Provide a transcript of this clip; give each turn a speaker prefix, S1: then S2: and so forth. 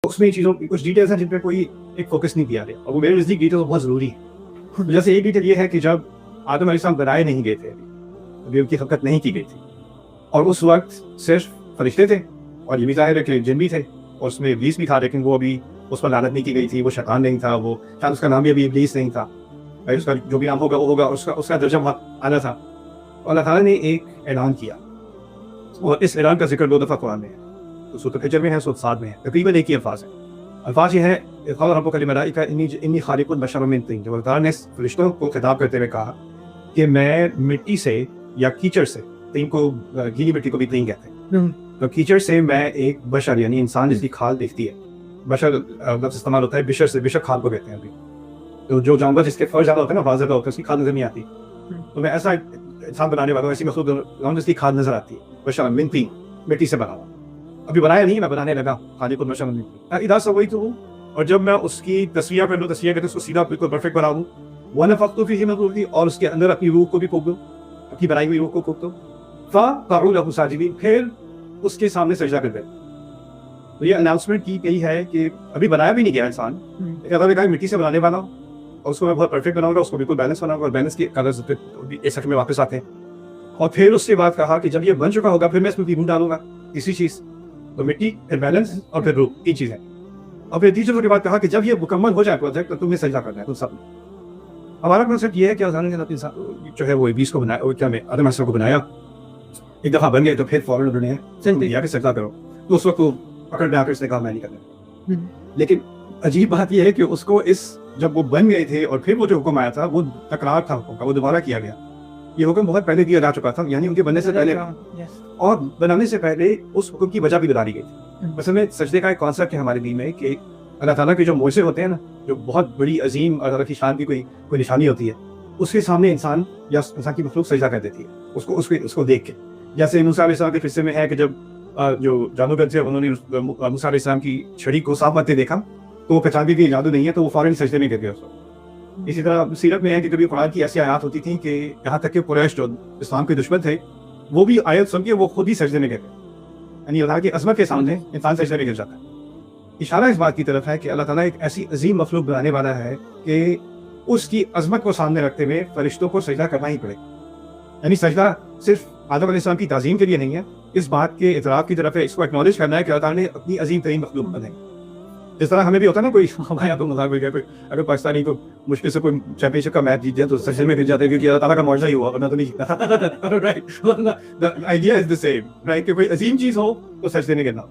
S1: उसमें चीज़ों की कुछ डिटेल्स हैं जिन पे कोई एक फोकस नहीं किया गया और वो मेरे नज़दीक डिटेल्स बहुत ज़रूरी है। जैसे एक डिटेल ये है कि जब आदम अलैहिस्सलाम बनाए नहीं गए थे, अभी उनकी खलकत नहीं की गई थी और उस वक्त सिर्फ फरिश्ते थे और ये भी ज़ाहिर है कि जिन भी थे और उसमें इब्लीस भी था, लेकिन वो अभी उस पर लानत नहीं की गई थी, वो शैतान नहीं था, वो शायद उसका नाम भी अभी इब्लीस नहीं था, उसका जो भी नाम होगा वो होगा, उसका दर्जा वहाँ आना था। और अल्लाह ताला ने एक ऐलान किया और इस ऐलान का जिक्र 2 दफ़ा कुरान में है, तो सूरह हिजर में है, सूरह साद में है, तकरीबन एक ही अल्फाज है। अल्फाज ये है क़ाल रब्बुका लिल-मलाइका इन्नी ख़ालिक़ुन बशरम मिन तीन, जब अल्लाह ताला ने फरिश्तों को खिताब करते हुए कहा कि मैं मिट्टी से या कीचड़ से, तीन को गीली मिट्टी को भी तीन कहते हैं, तो कीचड़ से मैं एक बशर यानी इंसान जिसकी खाल दिखती है, बशर लफ्ज़ इस्तेमाल होता है बिशर से, बिशर खाल को कहते हैं अभी, तो जो जानवर जिसके फर ज़्यादा होता है ना, बाज़ ज़्यादा होता है, उसकी खाल नज़र नहीं आती, तो मैं ऐसा इंसान बनाने वाला हूँ, ऐसी मखलूक बनाऊँ जिसकी खाल नज़र आती है, बशर मिन तीन, मिट्टी से बना हुआ। अभी बनाया नहीं, मैं बनाने लगा, ख़ालिक़ुन बशर मिन तीन इज़ा सवैतुहु, और जब मैं उसकी तस्वीर कर लूँ, तस्वीर कहते हैं उसको सीधा बिल्कुल परफेक्ट बना दूँ, व नफ़ख़्तु फ़ीहि मिन रूही, और उसके अंदर अपनी रूह को भी फूँक दूँ, अपनी बनाई हुई रूह को फूँक दूँ, फ़क़अू लहू साजिदीन, फिर उसके सामने सजदा कर दे। तो ये अनाउंसमेंट की गई है कि अभी बनाया भी नहीं गया इंसान, अगर कहा मिट्टी से बनाने वाला हूँ और उसको मैं बहुत परफेक्ट बनाऊंगा, उसको बिल्कुल बैलेंस बनाऊंगा और बैलेंस के कलर्स एक सेकंड में वापस आते हैं। और फिर उसके बाद कहा कि जब ये बन चुका होगा फिर मैं इसमें रूह डालूंगा, तीसरी चीज़, तो मिट्टी, फिर बैलेंस और फिर रूह, 3 चीज़ें। और फिर तीसरे के बाद कहा कि जब ये मुकम्मल हो जाए प्रोजेक्ट तो तुम्हें सजदा करना है तुम सब। हमारा कॉन्सेप्ट ये है कि इंसान जो है वो इब्लीस को बनाया, क्या में आदम अलैहिस्सलाम को बनाया, एक दफ़ा बन गए तो फिर फौरन उन्होंने या फिर सजदा करो, तो उस वक्त पकड़ में आकर इसने कहा मैं नहीं करना। लेकिन अजीब बात यह है कि उसको जब वो बन गए थे और फिर वो जो हुक्म आया था वो तकरार था हुक्म का, वो दोबारा किया गया। ये हुक्म बहुत पहले दिया जा चुका था, यानी उनके बनने से पहले, और बनाने से पहले उस हुक्म की वजह भी बता दी गई थी। असल में सजदे का एक कॉन्सेप्ट है हमारे दीन में कि अल्लाह ताला के जो मोज़े होते हैं ना, जो बहुत बड़ी अजीम अल्लाह की शान की कोई निशानी होती है, उसके सामने इंसान या इंसान की मखलूक सजदा कर देती है उसको देख के। जैसे मूसा अलैहिस्सलाम के किस्से में है कि जब जो जादूगर थे उन्होंने मूसा अलैहिस्सलाम की छड़ी को साफ करते देखा तो वो पहचान भी जादू नहीं है, तो वो फौरन सजदे में गिर गया उसको। इसी तरह सीरत में है कि कभी कुरान की ऐसी आयत होती थी कि यहाँ तक कि कुरैश जो इस्लाम के दुश्मन थे वो भी आयत सुन के वो खुद ही सजदे में गिर गए, यानी अल्लाह की अज़मत के सामने इंसान सजदे में गिर जाता है। इशारा इस बात की तरफ है कि अल्लाह ताला एक ऐसी अजीम मखलूक बनाने वाला है कि उसकी अज़मत को सामने रखते हुए फरिश्तों को सजदा करना ही पड़ेगा। यानी सजदा सिर्फ आदम अलैहिस्सलाम की ताज़ीम के लिए नहीं है, इस बात के इतराफ़ की तरफ है, इसको एक्नॉलेज करना है कि अल्लाह ताला ने अपनी अजीम तरीन मखलूक बनाई। जिस तरह हमें भी होता है ना, कोई हमारे यहाँ तो मजाक मिल गया, कोई अगर पाकिस्तानी को मुश्किल से कोई चैंपियनशिप का मैच जीत जाए तो सजदे में गिर जाते हैं क्योंकि अल्लाह ताला का मौजज़ा ही हुआ, वरना तो नहीं जीता। Right, the idea is the same, right, कि कोई अजीम चीज़ हो तो सजदे में गिरना।